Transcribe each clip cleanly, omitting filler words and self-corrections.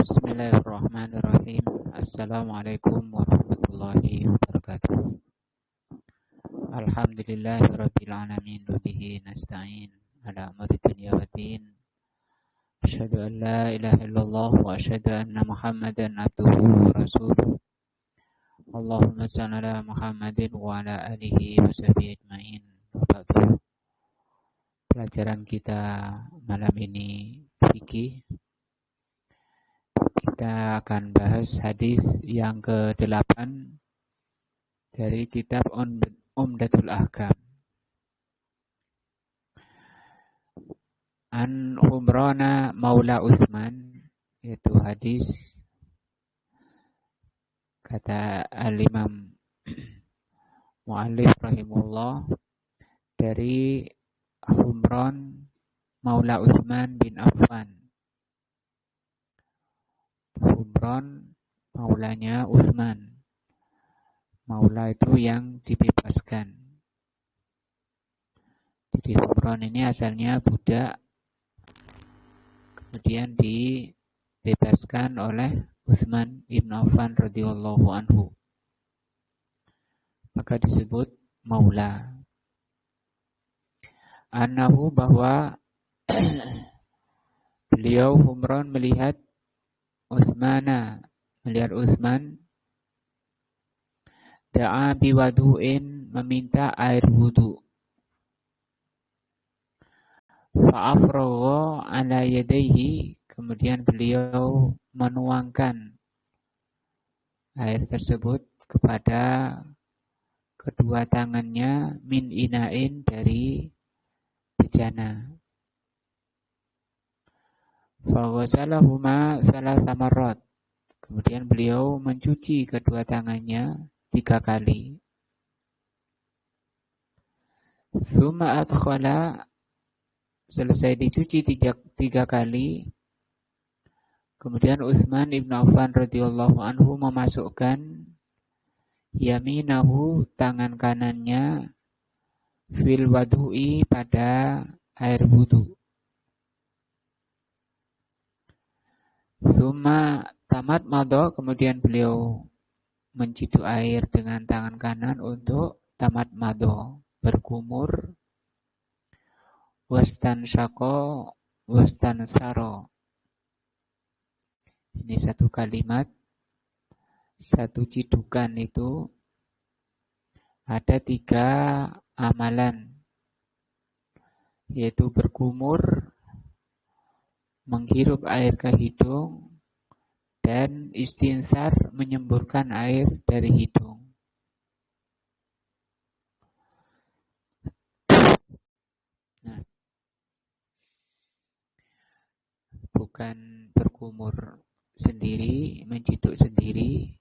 Bismillahirrahmanirrahim. Assalamualaikum warahmatullahi wabarakatuh. Alhamdulillahirabbil alamin wa bihi nasta'in ala umuri dunya waddin. Asyhadu an la ilaha illallah wa asyhadu anna Muhammadan abduhu wa rasuluh. Allahumma shalli ala Muhammadin wa ala alihi wa sahbihi ajmain. Wa ba'du. Pelajaran kita malam ini fikih. Kita akan bahas hadis yang ke-8 dari kitab Umdatul Ahkam. An Humrana Maula Utsman, yaitu hadis kata Al-Imam Mu'allif rahimahullah dari Humran Maula Utsman bin Affan. Humran maulanya Utsman. Maula itu yang dibebaskan. Jadi Humran ini asalnya budak, kemudian dibebaskan oleh Utsman ibn Affan radhiyallahu anhu. Maka disebut maula. Annahu, bahwa beliau Humran melihat Utsman da'a biwadu'in, meminta air wudu. Fa'afragha ala yadayhi, kemudian beliau menuangkan air tersebut kepada kedua tangannya, min ina'in, dari bejana. Faghasalahuma salasa marrat, kemudian beliau mencuci kedua tangannya 3 kali. Tsumma adkhala, selesai dicuci 3 kali, kemudian Utsman ibn Affan radhiyallahu anhu memasukkan yaminahu, tangan kanannya, fil wadu'i, pada air wudu. Tsumma tamat mado, kemudian beliau menciduk air dengan tangan kanan untuk tamat mado, berkumur. Wastan syako wastan saro, ini satu kalimat, satu cidukan itu ada 3 amalan, yaitu berkumur, menghirup air ke hidung, dan istinsar, menyemburkan air dari hidung. Nah, bukan berkumur sendiri, menciduk sendiri,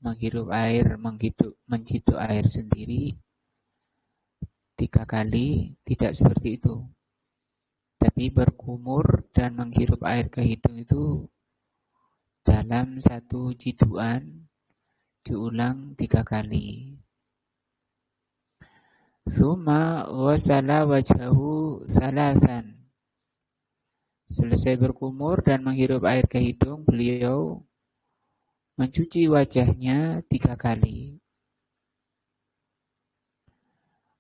menghirup air, menciduk air sendiri 3 kali, tidak seperti itu. Tapi berkumur dan menghirup air ke hidung itu dalam satu cidukan diulang 3 kali. Tsumma ghasala wajhahu salasan, selesai berkumur dan menghirup air ke hidung, beliau mencuci wajahnya 3 kali.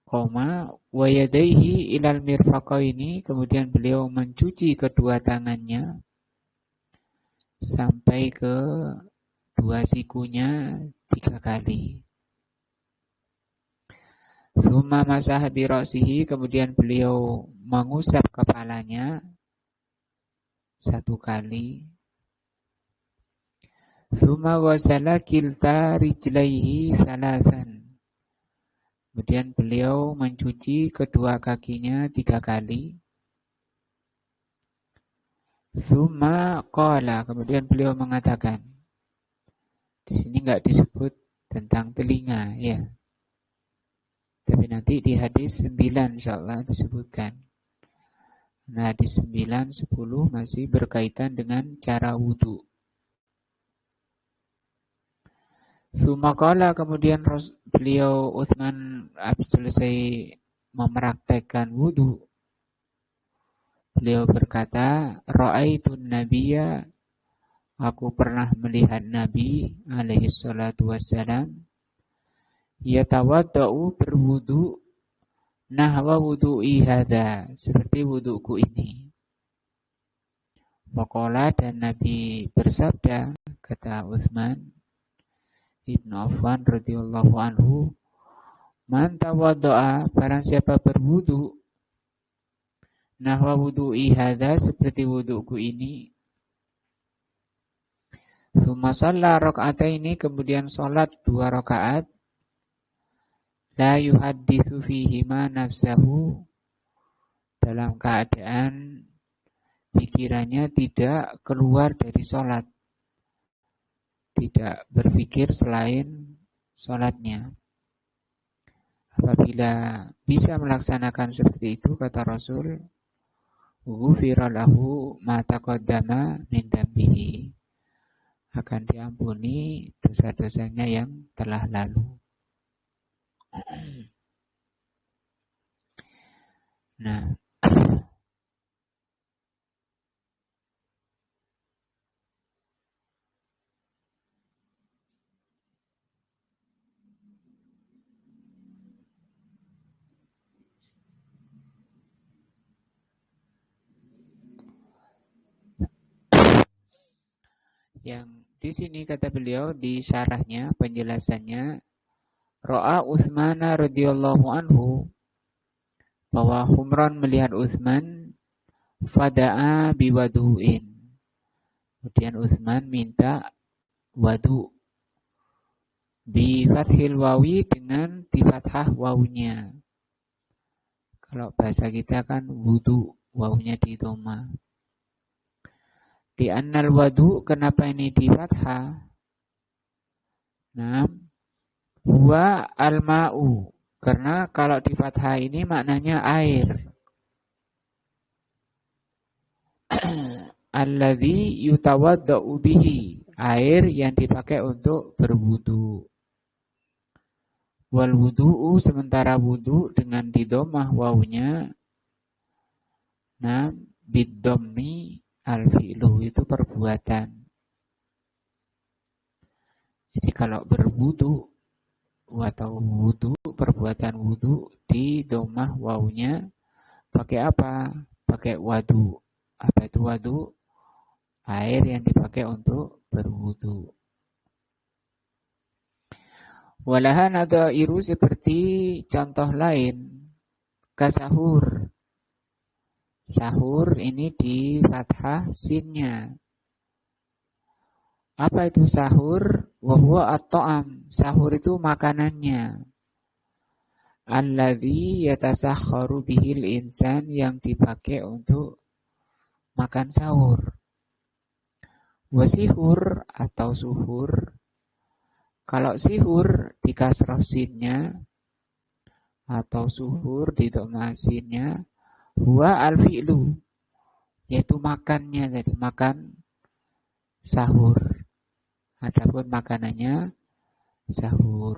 Koma wa yadayhi ilal mirfaqaini, kemudian beliau mencuci kedua tangannya sampai ke 2 sikunya 3 kali. Tsumma masaha bi ra'sihi, kemudian beliau mengusap kepalanya 1 kali. Tsumma ghasala kilta rijlaihi salasan, kemudian beliau mencuci kedua kakinya 3 kali. Tsumma qala, kemudian beliau mengatakan, di sini enggak disebut tentang telinga, ya. Tapi nanti di hadis 9 insyaallah disebutkan. Nah, hadis 9, 10 masih berkaitan dengan cara wudu. Tsumma qala, kemudian beliau Utsman selesai mempraktekkan wudu, beliau berkata, ra'aitun nabiyya Aku pernah melihat Nabi alaihi salatu wassalam yatawaddau berwudu nahwa wudu'i hadza, seperti wuduku ini. Waqala, dan Nabi bersabda, kata Utsman Ibnu Affan radhiyallahu anhu, man tawadda'a, barang siapa berwudu nahwa wudu'i hadza, seperti wuduku ini, tsumma shalla raka'ataini, kemudian salat 2 rakaat, la yuhadditsu fihima nafsahu, dalam keadaan pikirannya tidak keluar dari sholat, tidak berpikir selain sholatnya. Apabila bisa melaksanakan seperti itu, kata Rasul, ghufira lahu ma taqaddama min dambihi, akan diampuni dosa-dosanya yang telah lalu. Nah, yang di sini kata beliau di syarahnya, penjelasannya, Ra'a Utsman radhiyallahu anhu, bahwa Humran melihat Utsman, fada'a biwadu'in, kemudian Utsman minta wadu, bi fathil wawi, dengan di fathah wawunya. Kalau bahasa kita kan wudu, wawunya di dhamma. Di annal wadu, kenapa ini di fathah? Nah, huwa al-ma'u, karena kalau di fathah ini maknanya air. Alladzi yutawadda'u bihi, air yang dipakai untuk berwudu. Wal wudu'u, sementara wudu dengan didomah wawunya, nah biddommi al-fi'lu, itu perbuatan. Jadi kalau berwudu atau wudu, perbuatan wudu, di domah wawunya pakai apa? Pakai wadu. Apa itu wadu? Air yang dipakai untuk berwudu. Walaha nadairu, seperti contoh lain, kasahur. Sahur ini di fathah sinnya. Apa itu sahur? Wa huwa at-ta'am, sahur itu makanannya. Alladzi yatasakharu bihil insan, yang dipakai untuk makan sahur. Wasihur atau suhur, kalau sihur di kasroh sinnya atau suhur di dhamma sinnya, huwa al-fi'lu, yaitu makannya, jadi makan sahur. Adapun makanannya sahur.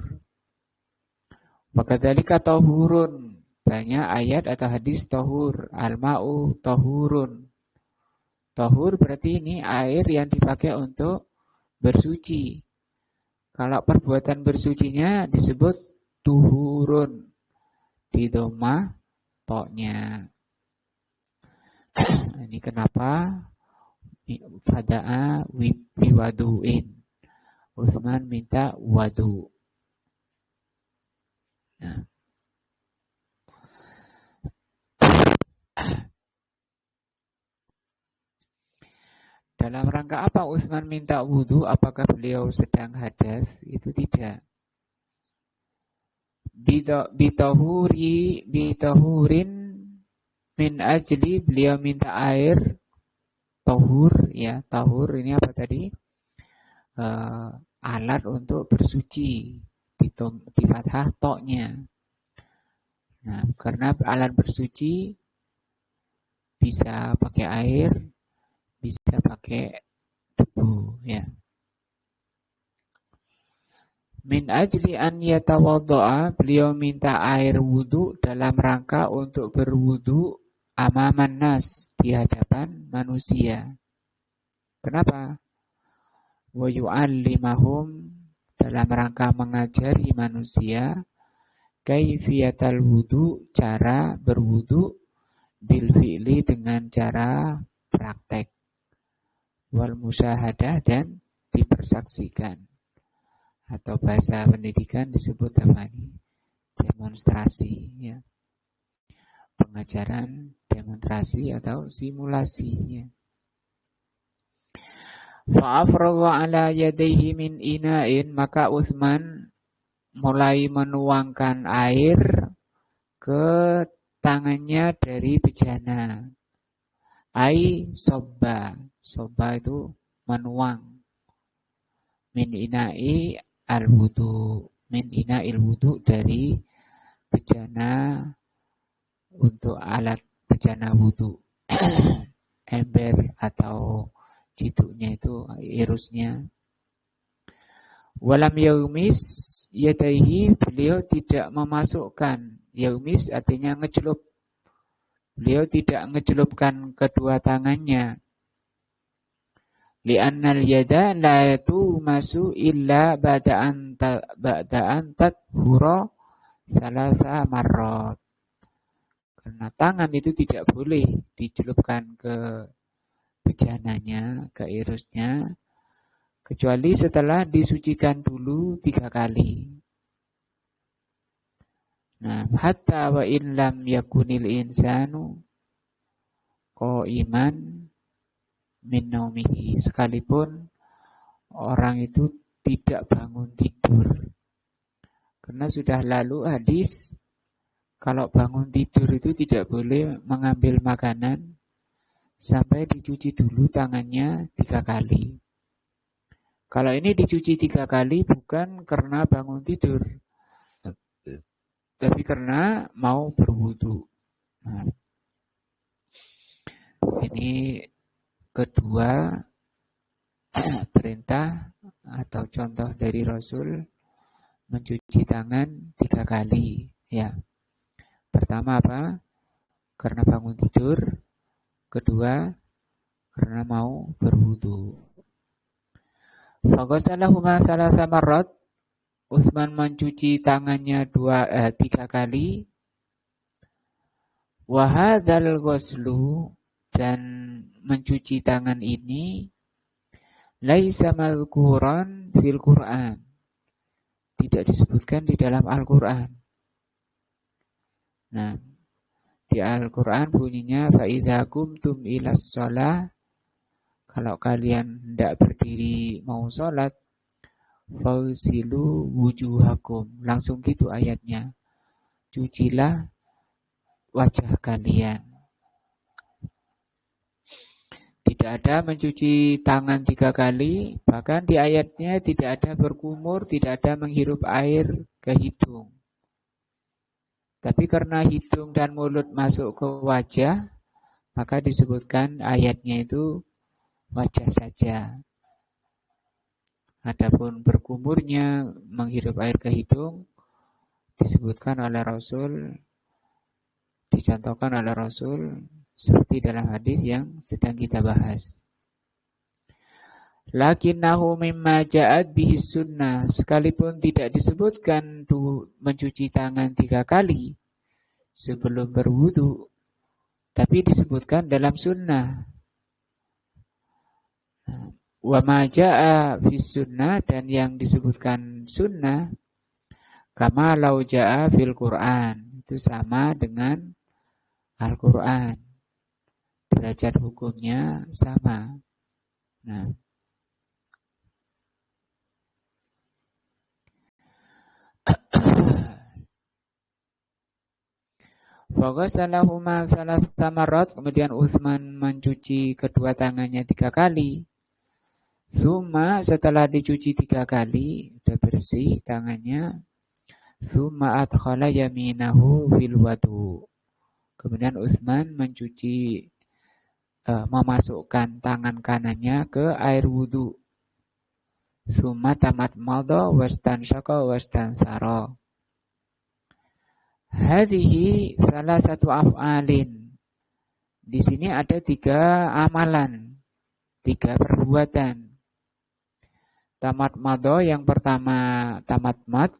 Wakadzalika tahurun, banyak ayat atau hadis tahur, al-ma'u tahurun. Tahur berarti ini air yang dipakai untuk bersuci. Kalau perbuatan bersucinya disebut tuhurun, di dhamma toknya. Ini kenapa fada'a biwadu'in, Utsman minta wadu. Nah, dalam rangka apa Utsman minta wudu? Apakah beliau sedang hadas? Itu tidak. Bitahurin min ajli, beliau minta air tahur, ya. Tahur ini apa tadi? Alat untuk bersuci, di fathah toknya. Nah, karena alat bersuci bisa pakai air, bisa pakai debu, ya. Min ajli an yatawaddo'a, beliau minta air wudu dalam rangka untuk berwudu amaman nas, di hadapan manusia. Kenapa? wa yu'allimahum, dalam rangka mengajari manusia, kaifiyatal wudu, cara berwudu, bil fi'li, dengan cara praktek, wal musyahadah, dan dipersaksikan, atau bahasa pendidikan disebut apa ini? Demonstrasi, ya. Pengajaran demonstrasi atau simulasi, ya. Fa'afragha ala yadayhi min ina'in, maka Utsman mulai menuangkan air ke tangannya dari bejana. Ai sobba, sobba itu menuang. Min ina'i al-wudu, min ina'il wudu, dari bejana untuk alat bejana wudu. Ember atau ciduknya itu, irusnya. Walam yaumis yadaihi, beliau tidak memasukkan. Yaumis artinya ngecelup. Beliau tidak ngecelupkan kedua tangannya. Li'annal yada la tumasu illa ba'da'an tathura salasa marrat. Karena tangan itu tidak boleh dicelupkan ke bejananya, ke irusnya, kecuali setelah disucikan dulu 3 kali. Nah, hatta wa in lam yakunil insanu qa'iman min naumihi, sekalipun orang itu tidak bangun tidur. Karena sudah lalu hadis kalau bangun tidur itu tidak boleh mengambil makanan sampai dicuci dulu tangannya 3 kali. Kalau ini dicuci 3 kali bukan karena bangun tidur, tapi karena mau berwudu. Nah, ini kedua perintah atau contoh dari Rasul mencuci tangan 3 kali. Ya, pertama apa? Karena bangun tidur. Kedua, karena mau berwudu. Faghasalahuma thalatha marrat, Utsman mencuci tangannya 3 kali. Wa hadzal ghuslu, dan mencuci tangan ini, laisa madhkuran fil Qur'an, tidak disebutkan di dalam Al-Qur'an. Nah, di Al-Qur'an bunyinya fa idza qumtum ilas shalah, kalau kalian hendak berdiri mau sholat, fausilu wujuhakum, langsung gitu ayatnya, cucilah wajah kalian. Tidak ada mencuci tangan 3 kali, bahkan di ayatnya tidak ada berkumur, tidak ada menghirup air ke hidung. Tapi karena hidung dan mulut masuk ke wajah, maka disebutkan ayatnya itu wajah saja. Adapun berkumurnya, menghirup air ke hidung, disebutkan oleh Rasul, dicontohkan oleh Rasul seperti dalam hadis yang sedang kita bahas. Lakinnahu mimma ja'at bihi sunnah, sekalipun tidak disebutkan mencuci tangan 3 kali sebelum berwudu, tapi disebutkan dalam sunnah. Wa ma ja'a fis sunnah, dan yang disebutkan sunnah, kama lau ja'a fil Qur'an, itu sama dengan Al-Qur'an. Derajat hukumnya sama. Nah, faghasalahuma thalatha marrat, kemudian Utsman mencuci kedua tangannya 3 kali. Summa, setelah dicuci 3 kali, sudah bersih tangannya, summa adkhala yaminahu fil wudu. Kemudian Utsman mencuci, memasukkan tangan kanannya ke air wudu. Summa tamat maldo wastan syaka wastan saro. Hadhihi salah satu af'alin. Di sini ada 3 amalan, 3 perbuatan. Tamat mado yang pertama tamat mat.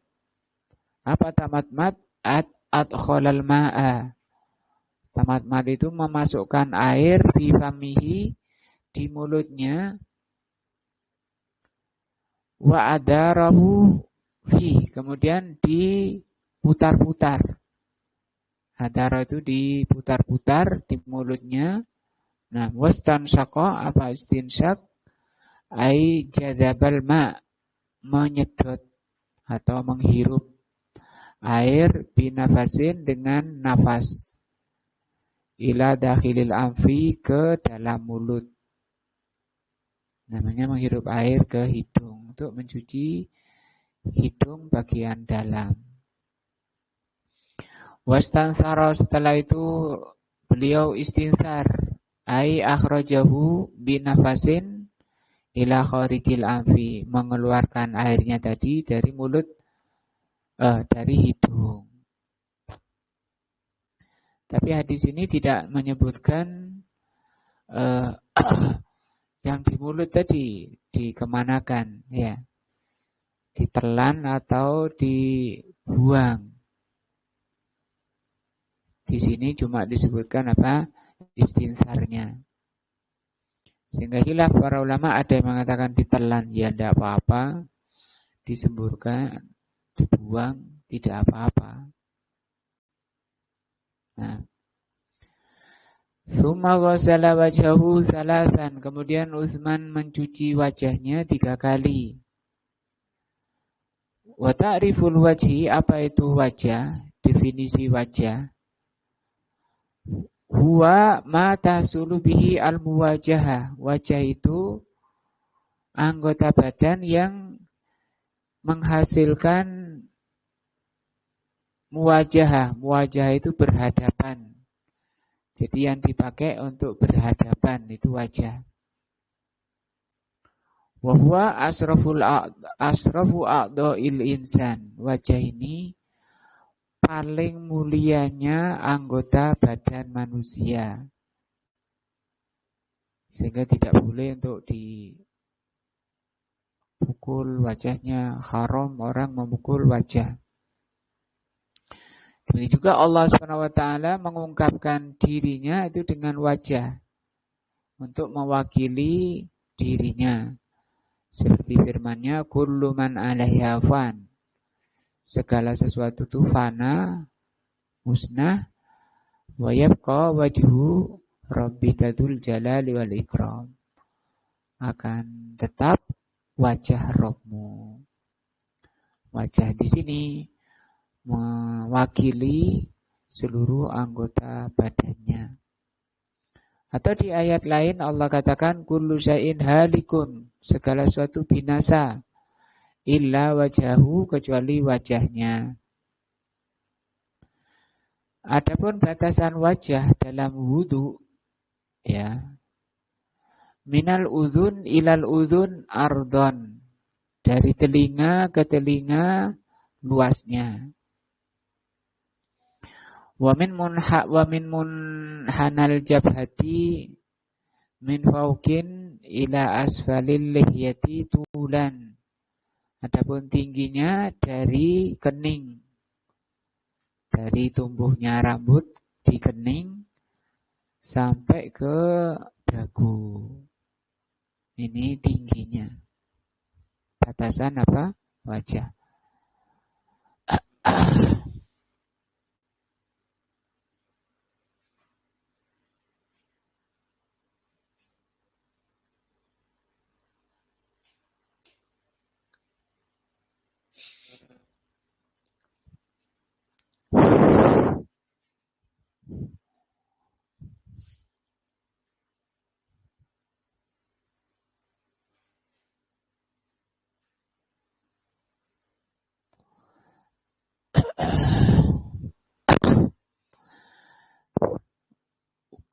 Apa tamat mat? Adkhalal ma'a. Tamat mat itu memasukkan air fi famihi di mulutnya, wa adarahu fi, kemudian diputar-putar. Adara itu diputar-putar di mulutnya. Nah, wastansyaqa, apa istinsyak? Ai jadzabal ma, menyedot atau menghirup air binafasin dengan nafas. Ila dakhilil amfi, ke dalam mulut. Namanya menghirup air ke hidung untuk mencuci hidung bagian dalam. Wastansara, setelah itu beliau istinsar. Ai akhrajahu binafasin ila kharijil amfi, mengeluarkan airnya tadi dari mulut, dari hidung. Tapi hadis ini tidak menyebutkan yang di mulut tadi dikemanakan, ya, ditelan atau dibuang. Di sini cuma disebutkan apa? Istinsarnya. Sehingga hilaf para ulama, ada yang mengatakan ditelan, ya tidak apa-apa, disemburkan, dibuang, tidak apa-apa. Nah, summa ghasala wajhahu salasan, kemudian Utsman mencuci wajahnya 3 kali. Wa ta'riful wajhi, apa itu wajah? Definisi wajah. Huwa ma tahsulu bihi al-muwajahah. Wajah itu anggota badan yang menghasilkan muwajahah. Muwajahah itu berhadapan. Jadi yang dipakai untuk berhadapan itu wajah. Wa huwa asrafu a'dha'il insan. Wajah ini paling mulianya anggota badan manusia. Sehingga tidak boleh untuk dipukul wajahnya, haram orang memukul wajah. Demikian juga Allah SWT mengungkapkan dirinya itu dengan wajah untuk mewakili dirinya. Seperti firman-Nya, kullu man 'alaiha fan. Segala sesuatu itu fana, musnah, wa yabqa wajhu rabbika dzul jalali wal ikram. Akan tetap wajah Rabbmu. Wajah di sini mewakili seluruh anggota badannya. Atau di ayat lain Allah katakan kullu syai'in halikun, segala sesuatu binasa, illa wajahu, kecuali wajahnya. Adapun batasan wajah dalam wudu, ya, minal udhun ilal udhun ardon, dari telinga ke telinga luasnya. Wa min munhanal jabhati min fauqin ila asfalil lihyati tulan. Adapun tingginya dari kening, dari tumbuhnya rambut di kening sampai ke dagu. Ini tingginya. Batasan apa? Wajah.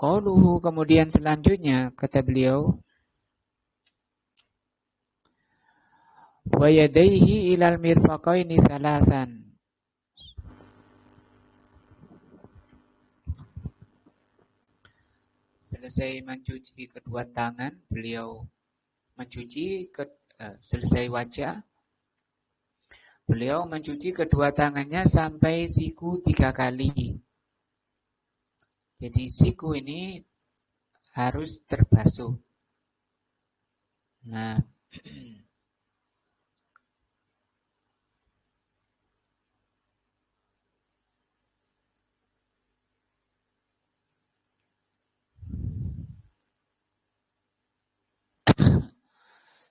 Qauluhu, kemudian selanjutnya kata beliau, wa yadaihi ilal mirfaqaini salasan. Selesai mencuci kedua tangan, beliau mencuci selesai wajah, beliau mencuci kedua tangannya sampai siku 3 kali. Jadi siku ini harus terbasuh. Nah,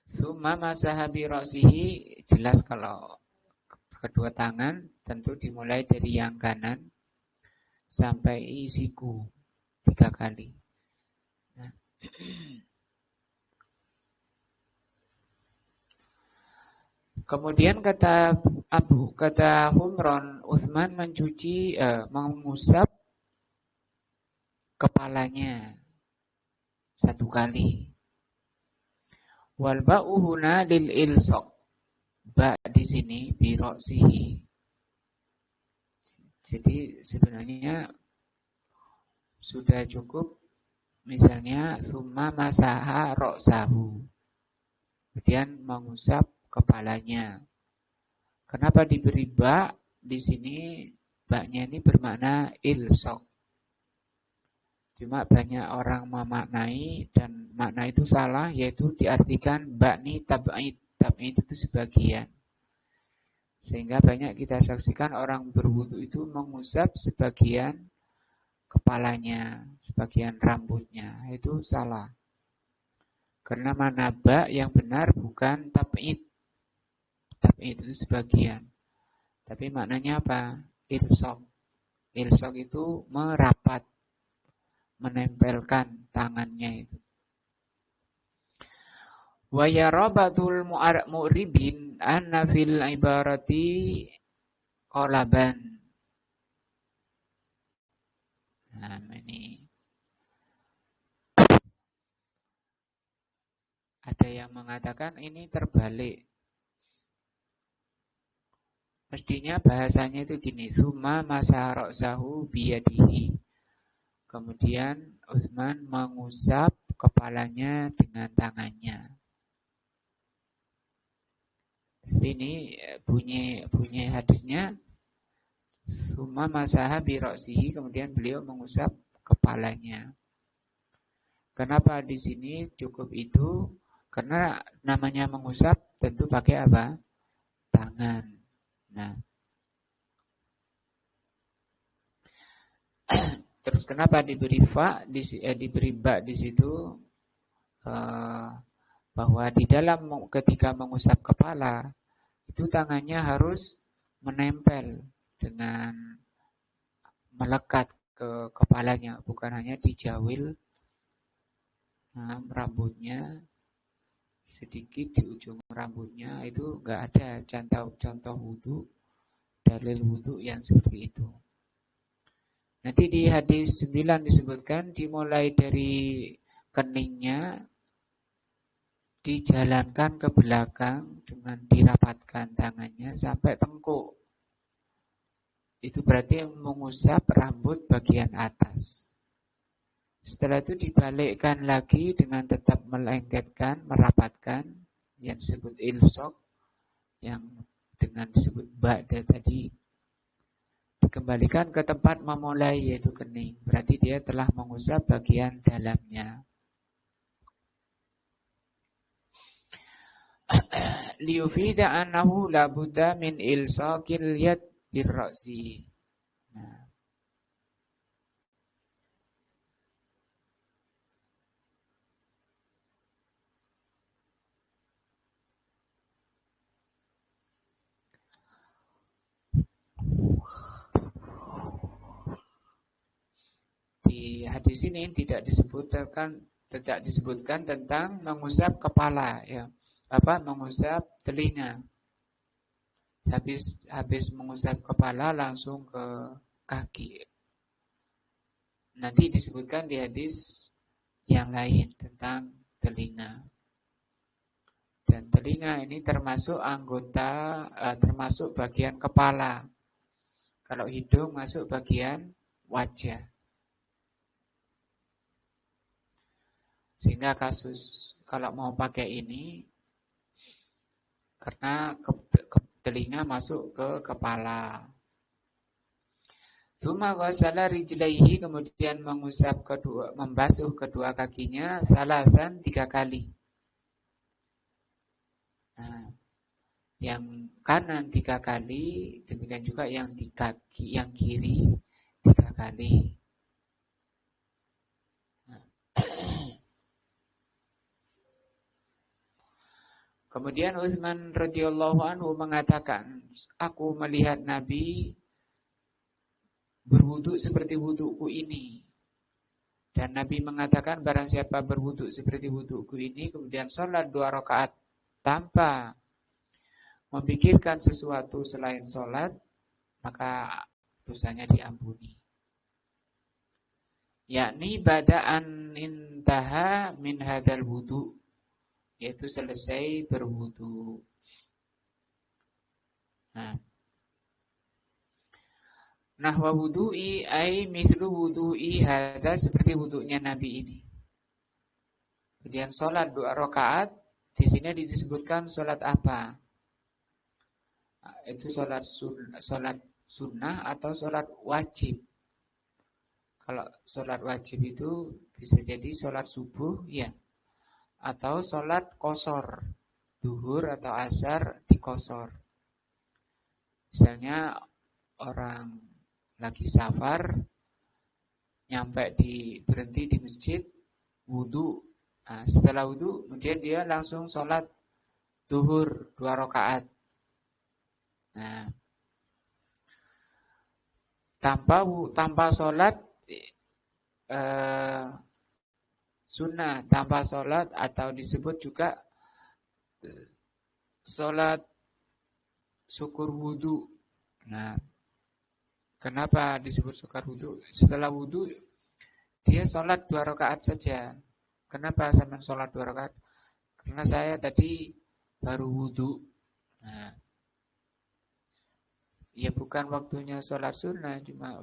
summa masaha bi ra'sihi, jelas kalau kedua tangan tentu dimulai dari yang kanan sampai siku 3 kali. Nah, kemudian kata Humron, Utsman mengusap kepalanya 1 kali. Wal ba'u huna lil ilsaq. Ba di sini bi ra'sihi. Jadi sebenarnya sudah cukup misalnya summa masaha ra'sahu. Kemudian mengusap kepalanya. Kenapa diberi ba? Di sini ba-nya ini bermakna ilsaq. Cuma banyak orang memaknai dan makna itu salah, yaitu diartikan bakni tab'id. Tab'id itu sebagian. Sehingga banyak kita saksikan orang berwudu itu mengusap sebagian kepalanya, sebagian rambutnya. Itu salah. Karena mana ba yang benar bukan tab'id. Tab'id itu sebagian. Tapi maknanya apa? Ilsaq. Ilsaq itu merapat, menempelkan tangannya itu. Wa yarabatul mu'ribin anna fil ibarati qalaban. Nah, ini ada yang mengatakan ini terbalik. Mestinya bahasanya itu gini, summa masaha ra'sahu biyadihi. Kemudian Utsman mengusap kepalanya dengan tangannya. Tapi ini bunyi hadisnya summa masaha bi ra'sihi, kemudian beliau mengusap kepalanya. Kenapa di sini cukup itu? Karena namanya mengusap tentu pakai apa? Tangan. Nah, terus kenapa diberi diberi ba di situ? Bahwa di dalam ketika mengusap kepala itu tangannya harus menempel dengan melekat ke kepalanya, bukan hanya dijawil rambutnya sedikit di ujung rambutnya. Itu nggak ada contoh wudu, dalil wudu yang seperti itu. Nanti di hadis 9 disebutkan dimulai dari keningnya dijalankan ke belakang dengan dirapatkan tangannya sampai tengkuk. Itu berarti mengusap rambut bagian atas. Setelah itu dibalikkan lagi dengan tetap melengketkan, merapatkan, yang disebut ilsaq, yang dengan disebut ba'da tadi. Dikembalikan ke tempat memulai, yaitu kening. Berarti dia telah mengusap bagian dalamnya. Liyufida annahu la budda min ilsaqil yad birra'si. Nah. Di hadis ini tidak disebutkan tentang mengusap kepala, ya. Mengusap telinga. Habis mengusap kepala langsung ke kaki. Nanti disebutkan di hadis yang lain tentang telinga. Dan telinga ini termasuk termasuk bagian kepala. Kalau hidung masuk bagian wajah. Sehingga kasus kalau mau pakai ini, karena telinga masuk ke kepala. Tsumma ghasala rijlaihi, kemudian membasuh kedua kakinya salasan 3 kali. Nah, yang kanan 3 kali, demikian juga yang di kaki yang kiri 3 kali. Nah. Kemudian Utsman radhiyallahu anhu mengatakan, aku melihat Nabi berwudu seperti wuduku ini. Dan Nabi mengatakan, barang siapa berwudu seperti wuduku ini, kemudian sholat 2 rakaat tanpa memikirkan sesuatu selain sholat, maka dosanya diampuni. Yakni bada'an intaha min hadal wudu, yaitu selesai berwudu. Nah, wa wudu'i ay mithlu wudu'i hadha, seperti wudunya Nabi ini. Kemudian sholat 2 rakaat, di sini disebutkan sholat apa? Nah, itu sholat sunnah atau sholat wajib. Kalau sholat wajib itu bisa jadi sholat subuh, ya, atau sholat qashar, duhur atau asar diqashar. Misalnya orang lagi safar, nyampe berhenti di masjid, wudu. Nah, setelah wudu, kemudian dia langsung sholat duhur 2 rakaat. Nah, tanpa sholat sunnah, tanpa sholat atau disebut juga sholat syukur wudu. Nah, kenapa disebut syukur wudu? Setelah wudu dia sholat 2 rakaat saja. Kenapa sampai sholat 2 rakaat? Karena saya tadi baru wudu. Nah, ya bukan waktunya sholat sunnah, cuma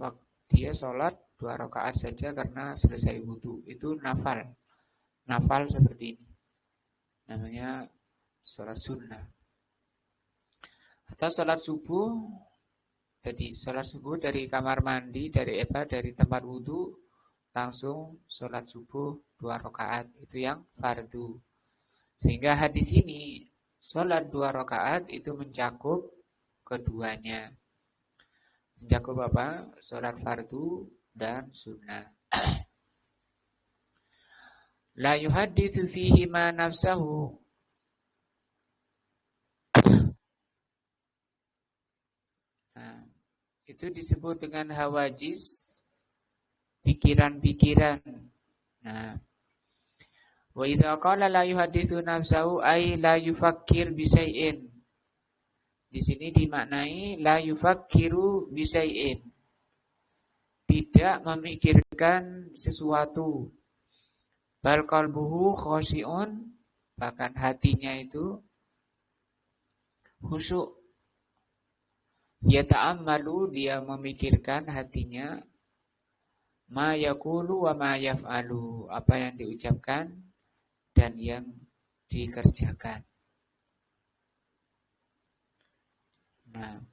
dia sholat 2 rakaat saja karena selesai wudu. Itu nafal. Nafal seperti ini. Namanya sholat sunnah. Atau sholat subuh. Jadi sholat subuh dari kamar mandi, dari tempat wudu, langsung sholat subuh 2 rakaat. Itu yang fardu. Sehingga hadis ini, sholat 2 rakaat itu mencakup keduanya. Mencakup apa? Sholat fardu dan sunnah. La yuhadithu fihi ma nafsahu. Nah, itu disebut dengan hawajis, pikiran-pikiran. Nah, wa idza qala la yuhadithu nafsahu ay la yufakkir bisai'in. Di sini dimaknai la yufakkiru bisai'in. Tidak memikirkan sesuatu. Bal qalbuhu khashi'un, bahkan hatinya itu khusyuk. Ya ta'ammalu, dia memikirkan hatinya ma yaqulu wa ma yaf'alu, apa yang diucapkan dan yang dikerjakan. Nah,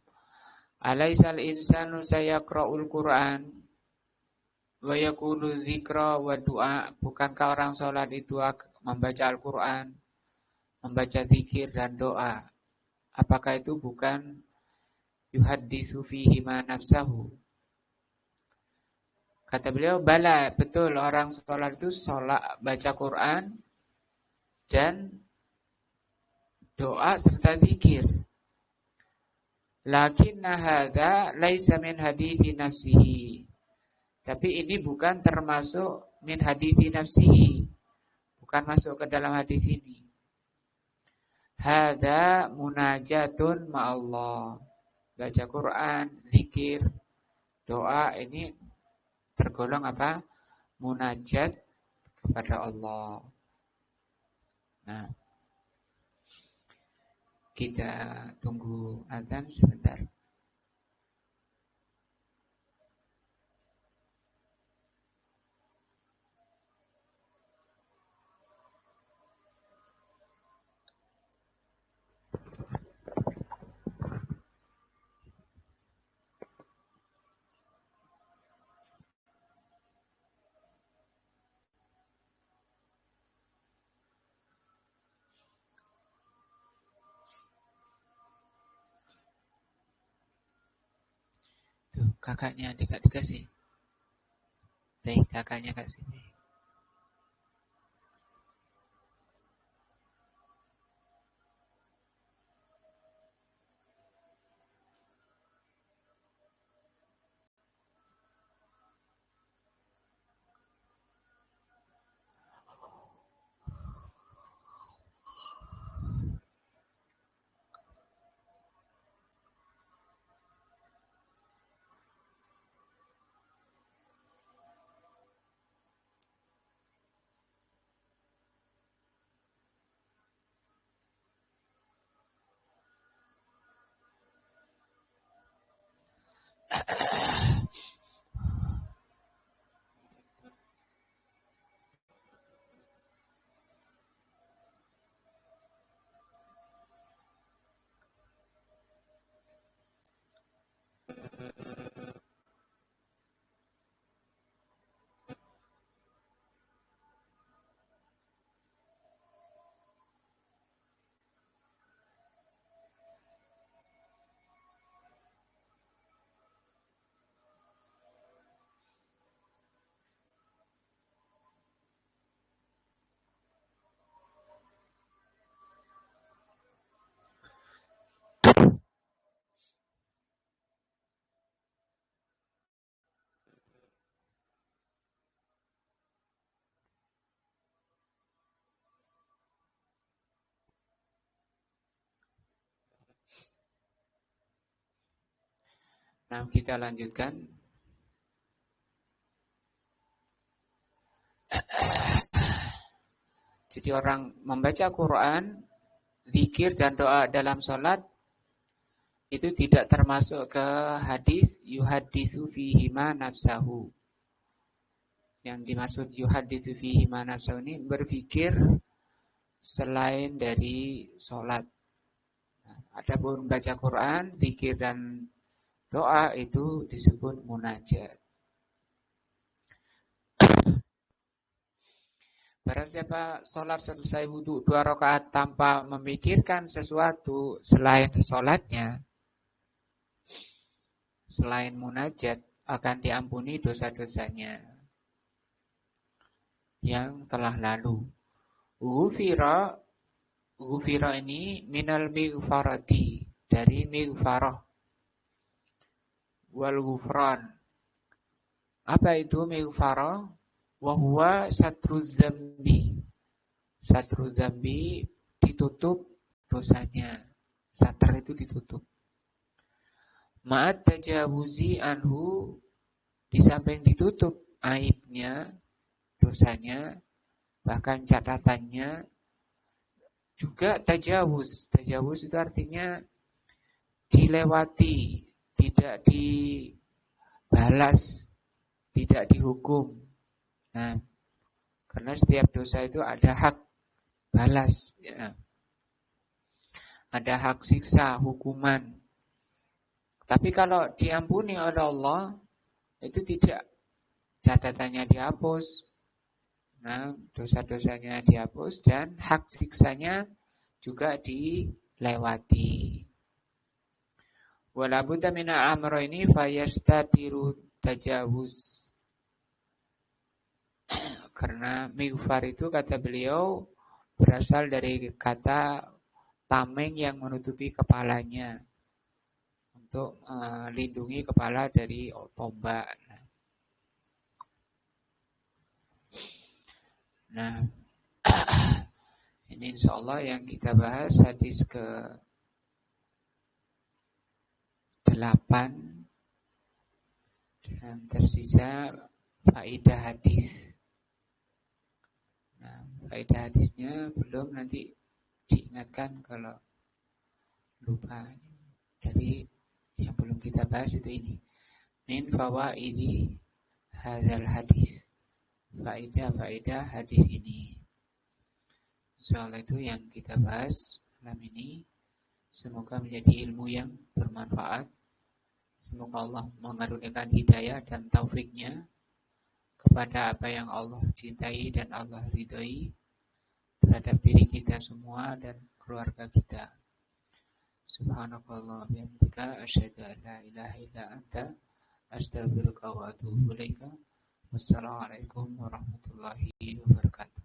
alaisal insanu sayaqra'ul Qur'an wa yakunu dzikra wa du'a, bukankah orang sholat itu membaca Al-Quran, membaca zikir dan doa? Apakah itu bukan yuhadditsu fihi ma nafsahu? Kata beliau, bala, betul, orang sholat itu baca Quran dan doa serta zikir. Lakinna hadza laisa min hadithi nafsihi. Tapi ini bukan termasuk min hadithi nafsihi. Bukan masuk ke dalam hadis ini. Hadza munajatun ma'allah. Baca Quran, zikir, doa, ini tergolong apa? Munajat kepada Allah. Nah, kita tunggu azan sebentar. kakaknya adik dikasih. Baik, kakaknya kasih. Nah, kita lanjutkan. Jadi orang membaca Quran, zikir dan doa dalam sholat itu tidak termasuk ke hadis yuhaditsu fihi ma nafsahu. Yang dimaksud yuhaditsu fihi ma nafsahu ini berpikir selain dari sholat. Nah, adapun baca Quran, zikir dan doa itu disebut munajat. Barang siapa sholat selesai wudhu 2 rakaat tanpa memikirkan sesuatu selain sholatnya, selain munajat, akan diampuni dosa-dosanya yang telah lalu. Ghufira ini minal mighfarati, dari mighfarah. Wal ghufran. Apa itu mighfarah? Wahuwa satru dzambi. Satru dzambi ditutup dosanya. Satar itu ditutup. Ma'at tajawuzi anhu, di samping ditutup aibnya, dosanya, bahkan catatannya, juga tajawuz. Tajawuz itu artinya dilewati, tidak dibalas, tidak dihukum. Nah, karena setiap dosa itu ada hak balas, ya. Ada hak siksa, hukuman. Tapi kalau diampuni oleh Allah, itu tidak, catatannya dihapus. Nah, dosa-dosanya dihapus dan hak siksanya juga dilewati. Wala budda min al-amrayni fayastatiru tajawuz. Karena mighfar itu, kata beliau, berasal dari kata tameng yang menutupi kepalanya untuk melindungi kepala dari tombak. Nah, ini insya Allah yang kita bahas hadis ke-8 dan tersisa faedah hadis. Nah, faedah hadisnya belum, nanti diingatkan kalau lupa. Jadi yang belum kita bahas itu ini. Min fawaidi hadzal hadis. Faedah-faedah hadis ini. Insyaallah itu yang kita bahas malam ini. Semoga menjadi ilmu yang bermanfaat. Semoga Allah mengaruniakan hidayah dan taufiknya kepada apa yang Allah cintai dan Allah ridhoi terhadap diri kita semua dan keluarga kita. Subhanakallah wa bihamdika asyhadu an la ilaha illa anta Astaghfiruka wa atubu ilaika. Wassalamualaikum warahmatullahi wabarakatuh.